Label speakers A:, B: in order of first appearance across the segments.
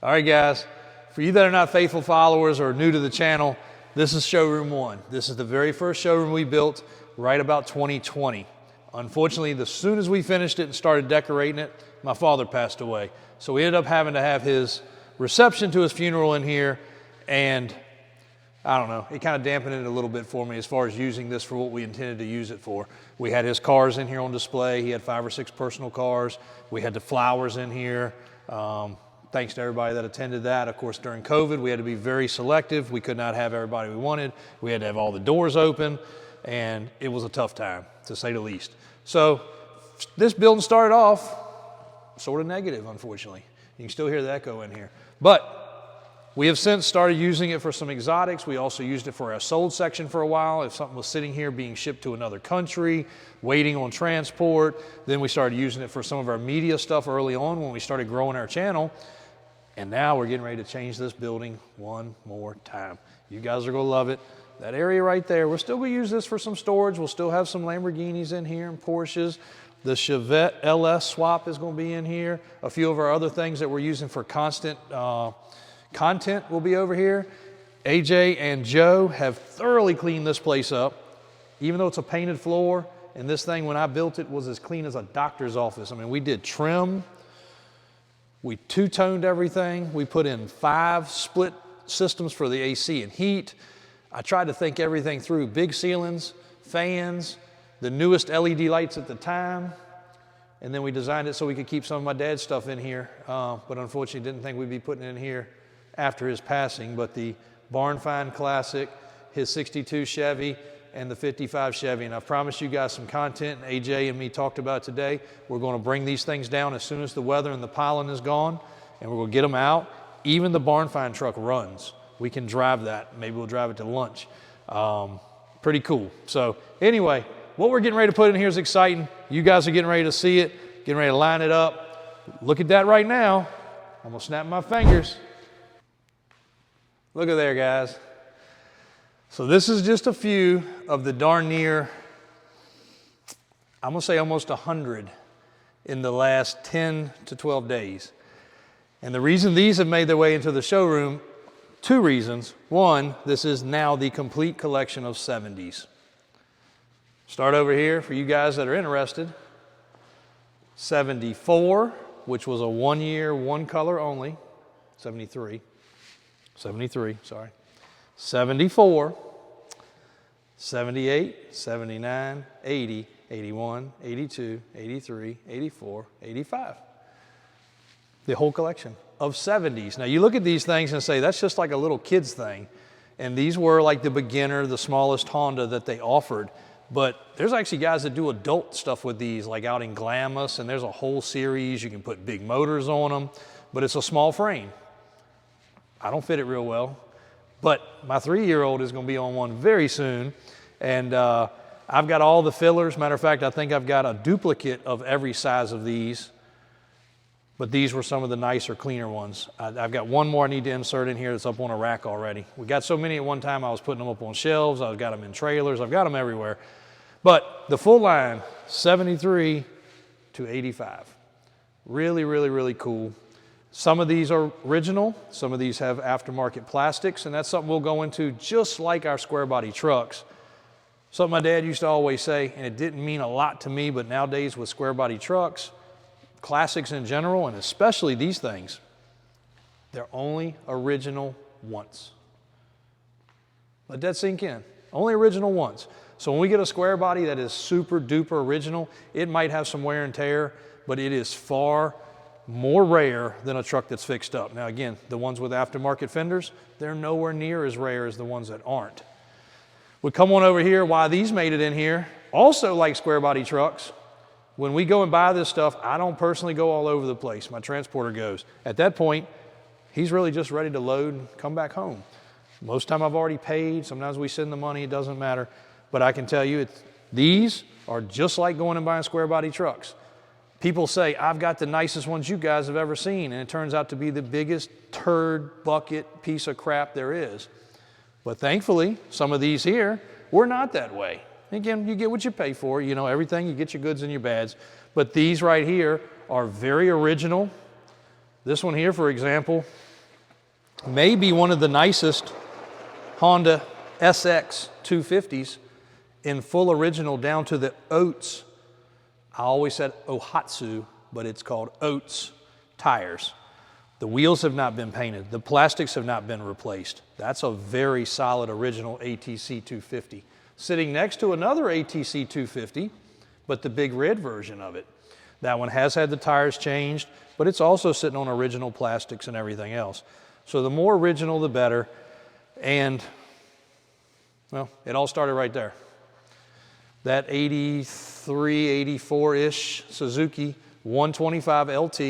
A: All right, guys, for you that are not faithful followers or new to the channel, this is showroom one. This is the very first showroom we built right about 2020. Unfortunately, as soon as we finished it and started decorating it, my father passed away. So we ended up having to have his reception to his funeral in here, and I don't know, it kind of dampened it a little bit for me as far as using this for what we intended to use it for. We had his cars in here on display. He had 5 or 6 personal cars. We had the flowers in here. Thanks to everybody that attended that. Of course, during COVID, we had to be very selective. We could not have everybody we wanted. We had to have all the doors open, and it was a tough time, to say the least. So this building started off sort of negative, unfortunately. You can still hear the echo in here. But we have since started using it for some exotics. We also used it for our sold section for a while. If something was sitting here being shipped to another country, waiting on transport, then we started using it for some of our media stuff early on when we started growing our channel. And now we're getting ready to change this building one more time. You guys are gonna love it. That area right there, we're still gonna use this for some storage. We'll still have some Lamborghinis in here and Porsches. The Chevette LS swap is gonna be in here. A few of our other things that we're using for constant content will be over here. AJ and Joe have thoroughly cleaned this place up. Even though it's a painted floor, and this thing, when I built it, was as clean as a doctor's office. I mean, we did trim. We two-toned everything. We put in 5 split systems for the AC and heat. I tried to think everything through. Big ceilings, fans, the newest LED lights at the time. And then we designed it so we could keep some of my dad's stuff in here. But unfortunately didn't think we'd be putting it in here after his passing. But the Barn Find Classic, his 62 Chevy, and the 55 Chevy. And I promised you guys some content, and AJ and me talked about it today. We're going to bring these things down as soon as the weather and the pollen is gone, and we're going to get them out. Even the Barn Find truck runs. We can drive that. Maybe we'll drive it to lunch. Pretty cool. So anyway, what we're getting ready to put in here is exciting. You guys are getting ready to see it, getting ready to line it up. Look at that right now. I'm going to snap my fingers. Look at there, guys. So this is just a few of the darn near, I'm gonna say almost 100 in the last 10 to 12 days. And the reason these have made their way into the showroom, 2 reasons. One, this is now the complete collection of 70s. Start over here for you guys that are interested. 74, which was a 1 year, 1 color only. 73, sorry. 74, 78, 79, 80, 81, 82, 83, 84, 85. The whole collection of 70s. Now you look at these things and say, that's just like a little kid's thing. And these were like the beginner, the smallest Honda that they offered. But there's actually guys that do adult stuff with these, like out in Glamis, and there's a whole series. You can put big motors on them, but it's a small frame. I don't fit it real well. But my 3-year-old is going to be on one very soon, and I've got all the fillers. Matter of fact, I think I've got a duplicate of every size of these, but these were some of the nicer, cleaner ones. I've got one more I need to insert in here that's up on a rack already. We got so many at one time, I was putting them up on shelves. I've got them in trailers. I've got them everywhere. But the full line, 73 to 85. Really, really, really cool. Some of these are original, some of these have aftermarket plastics, and that's something we'll go into just like our square body trucks. Something my dad used to always say, and it didn't mean a lot to me, but nowadays with square body trucks, classics in general, and especially these things, they're only original once. Let that sink in. Only original once. So when we get a square body that is super duper original, it might have some wear and tear, but it is far more rare than a truck that's fixed up. Now again, the ones with aftermarket fenders, they're nowhere near as rare as the ones that aren't. We come on over here, why these made it in here, also like square body trucks. When we go and buy this stuff, I don't personally go all over the place. My transporter goes. At that point, he's really just ready to load and come back home. Most time I've already paid. Sometimes we send the money, it doesn't matter. But I can tell you, these are just like going and buying square body trucks. People say, I've got the nicest ones you guys have ever seen, and it turns out to be the biggest turd bucket piece of crap there is. But thankfully, some of these here, we're not that way. Again, you get what you pay for, you know, everything, you get your goods and your bads. But these right here are very original. This one here, for example, may be one of the nicest Honda SX 250s in full original down to the oats. I always said Ohatsu, but it's called oats tires. The wheels have not been painted. The plastics have not been replaced. That's a very solid original ATC 250. Sitting next to another ATC 250, but the big red version of it. That one has had the tires changed, but it's also sitting on original plastics and everything else. So the more original, the better. And, well, it all started right there. That 83, 84-ish Suzuki 125 LT,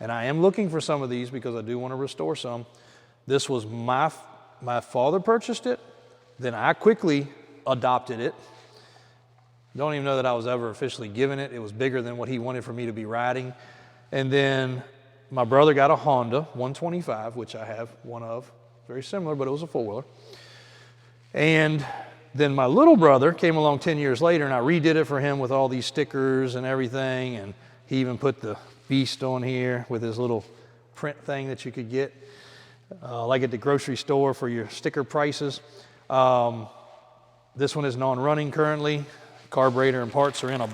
A: and I am looking for some of these because I do want to restore some. This was my father purchased it, then I quickly adopted it. Don't even know that I was ever officially given it. It was bigger than what he wanted for me to be riding. And then my brother got a Honda 125, which I have one of, very similar, but it was a four-wheeler. And then my little brother came along 10 years later, and I redid it for him with all these stickers and everything, and he even put the beast on here with his little print thing that you could get, like at the grocery store for your sticker prices. This one is non-running currently. Carburetor and parts are in a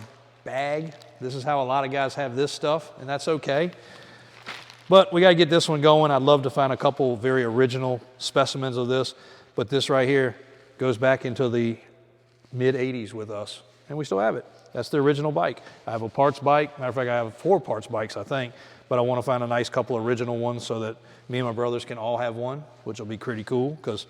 A: bag. This is how a lot of guys have this stuff, and that's okay. But we got to get this one going. I'd love to find a couple very original specimens of this, but this right here goes back into the mid-'80s with us, and we still have it. That's the original bike. I have a parts bike. Matter of fact, I have 4 parts bikes, I think, but I want to find a nice couple original ones so that me and my brothers can all have one, which will be pretty cool because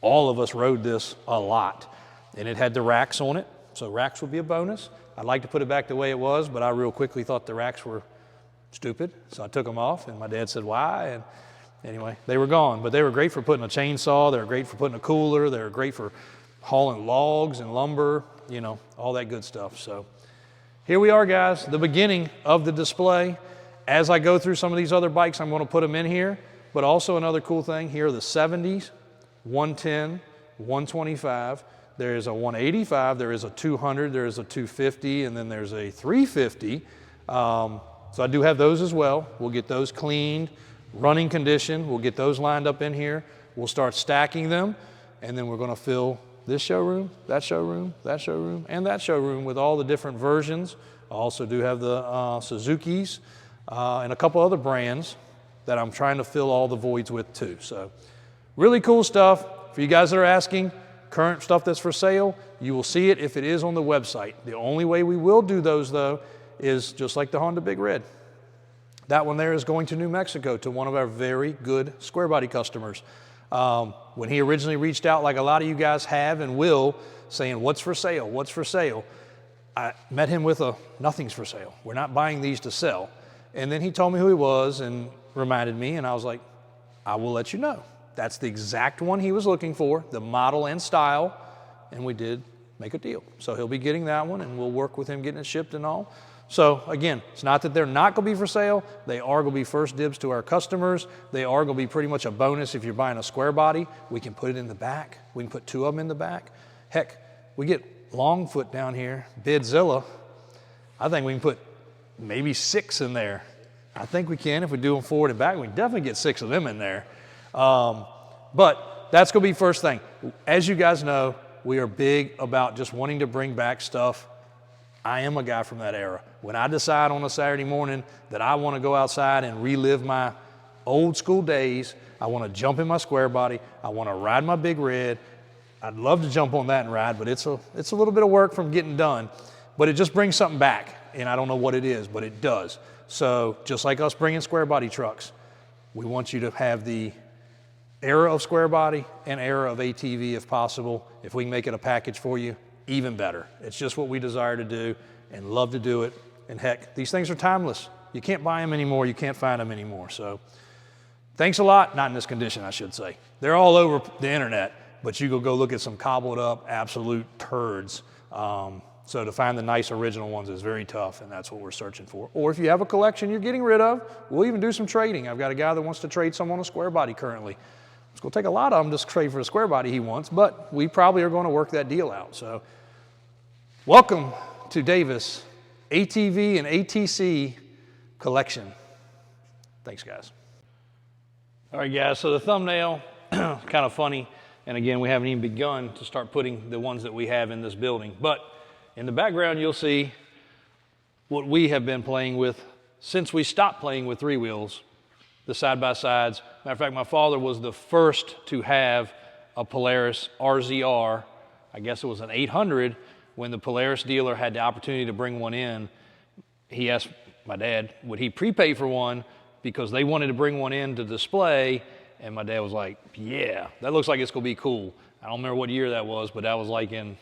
A: all of us rode this a lot. And it had the racks on it, so racks would be a bonus. I'd like to put it back the way it was, but I real quickly thought the racks were stupid, so I took them off, and my dad said, why? And anyway, they were gone, but they were great for putting a chainsaw. They were great for putting a cooler. They were great for hauling logs and lumber, you know, all that good stuff. So here we are, guys, the beginning of the display. As I go through some of these other bikes, I'm going to put them in here, but also another cool thing, here are the 70s, 110, 125. There is a 185, there is a 200, there is a 250, and then there's a 350. So I do have those as well. We'll get those cleaned, running condition. We'll get those lined up in here. We'll start stacking them, and then we're going to fill this showroom, that showroom, that showroom, and that showroom with all the different versions. I also do have the Suzukis and a couple other brands that I'm trying to fill all the voids with too. So really cool stuff. For you guys that are asking, current stuff that's for sale, you will see it if it is on the website. The only way we will do those though is just like the Honda Big Red. That one there is going to New Mexico to one of our very good square body customers. When he originally reached out, like a lot of you guys have and will, saying, what's for sale, what's for sale? I met him with a, nothing's for sale. We're not buying these to sell. And then he told me who he was and reminded me, and I was like, I will let you know. That's the exact one he was looking for, the model and style, and we did make a deal. So he'll be getting that one, and we'll work with him getting it shipped and all. So again, it's not that they're not going to be for sale. They are going to be first dibs to our customers. They are going to be pretty much a bonus if you're buying a square body. We can put it in the back. We can put 2 of them in the back. Heck, we get Longfoot down here, Bidzilla. I think we can put maybe 6 in there. I think we can if we do them forward and back. We can definitely get 6 of them in there. But that's going to be first thing. As you guys know, we are big about just wanting to bring back stuff. I am a guy from that era. When I decide on a Saturday morning that I want to go outside and relive my old school days, I want to jump in my square body. I want to ride my Big Red. I'd love to jump on that and ride, but it's a little bit of work from getting done. But it just brings something back, and I don't know what it is, but it does. So just like us bringing square body trucks, we want you to have the era of square body and era of ATV if possible. If we can make it a package for you, even better. It's just what we desire to do and love to do it. And heck, these things are timeless. You can't buy them anymore. You can't find them anymore. So thanks a lot. Not in this condition, I should say. They're all over the internet, but you go look at some cobbled up absolute turds. So to find the nice original ones is very tough, and that's what we're searching for. Or if you have a collection you're getting rid of, we'll even do some trading. I've got a guy that wants to trade some on a square body currently. It's going to take a lot of them to trade for a square body he wants, but we probably are going to work that deal out. So welcome to Davis ATV and ATC collection. Thanks, guys. All right, guys, so the thumbnail, kind of funny. And again, we haven't even begun to start putting the ones that we have in this building. But in the background, you'll see what we have been playing with since we stopped playing with three wheels, the side-by-sides. Matter of fact, my father was the first to have a Polaris RZR. I guess it was an 800. When the Polaris dealer had the opportunity to bring one in, he asked my dad, would he prepay for one because they wanted to bring one in to display. And my dad was like, yeah, that looks like it's gonna be cool. I don't remember what year that was, but that was like in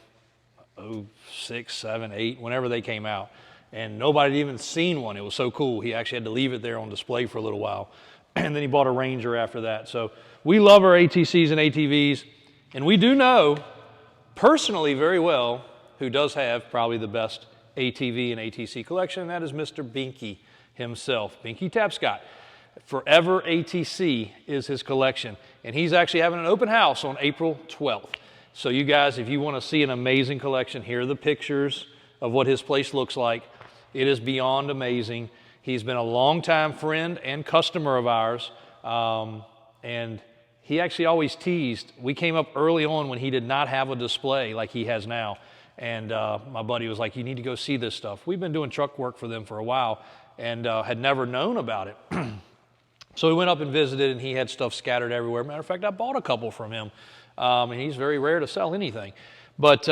A: 06, 7, 8, whenever they came out. And nobody had even seen one. It was so cool. He actually had to leave it there on display for a little while. And then he bought a Ranger after that. So we love our ATCs and ATVs. And we do know personally very well who does have probably the best ATV and ATC collection, and that is Mr. Binky himself, Binky Tapscott. Forever ATC is his collection, and he's actually having an open house on April 12th. So you guys, if you want to see an amazing collection, here are the pictures of what his place looks like. It is beyond amazing. He's been a longtime friend and customer of ours, and he actually always teased. We came up early on when he did not have a display like he has now, and my buddy was like, you need to go see this stuff. We've been doing truck work for them for a while and had never known about it. So we went up and visited, and he had stuff scattered everywhere. Matter of fact, I bought a couple from him, and he's very rare to sell anything. But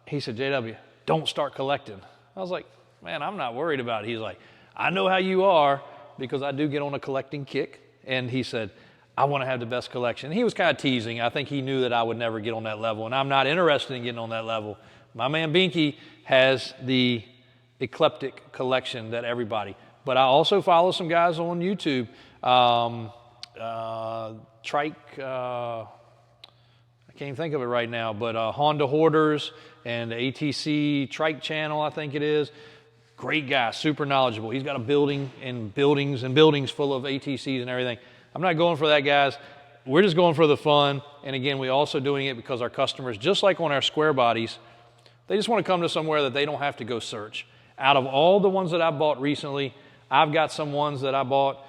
A: he said, JW, don't start collecting. I was like, man, I'm not worried about it. He's like, I know how you are because I do get on a collecting kick. And he said, I want to have the best collection. He was kind of teasing. I think he knew that I would never get on that level, and I'm not interested in getting on that level. My man Binky has the eclectic collection that everybody. But I also follow some guys on YouTube. Trike, I can't even think of it right now, but Honda Hoarders and ATC Trike channel, I think it is. Great guy, super knowledgeable. He's got a building and buildings full of ATCs and everything. I'm not going for that, guys. We're just going for the fun. And again, we're also doing it because our customers, just like on our square bodies, they just want to come to somewhere that they don't have to go search. Out of all the ones that I bought recently, I've got some ones that I bought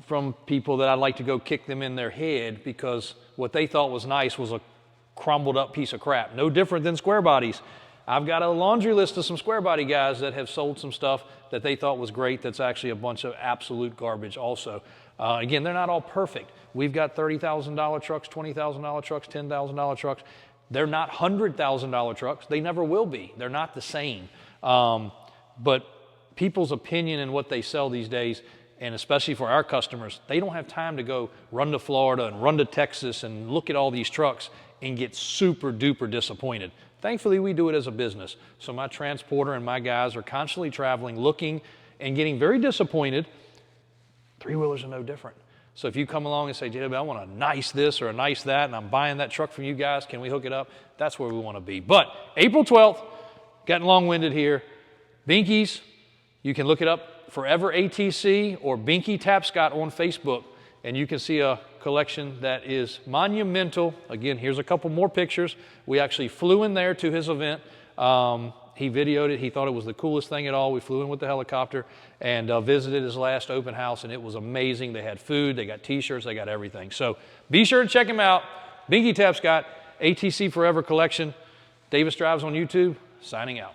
A: from people that I'd like to go kick them in their head because what they thought was nice was a crumbled up piece of crap. No different than square bodies. I've got a laundry list of some square body guys that have sold some stuff that they thought was great that's actually a bunch of absolute garbage also. Again, they're not all perfect. We've got $30,000 trucks, $20,000 trucks, $10,000 trucks. They're not $100,000 trucks. They never will be. They're not the same. But people's opinion and what they sell these days, and especially for our customers, they don't have time to go run to Florida and run to Texas and look at all these trucks and get super duper disappointed. Thankfully, we do it as a business. So my transporter and my guys are constantly traveling, looking and getting very disappointed. Three-wheelers are no different. So if you come along and say, JW, I want a nice this or a nice that, and I'm buying that truck from you guys, can we hook it up? That's where we want to be. But April 12th, getting long-winded here, Binky's, you can look it up, Forever ATC or Binky Tapscott on Facebook, and you can see a collection that is monumental. Again, here's a couple more pictures. We actually flew in there to his event. He videoed it. He thought it was the coolest thing at all. We flew in with the helicopter and visited his last open house, and it was amazing. They had food, they got T-shirts, they got everything. So be sure to check him out. Binky Tapscott, ATC Forever Collection. Davis Drives on YouTube, signing out.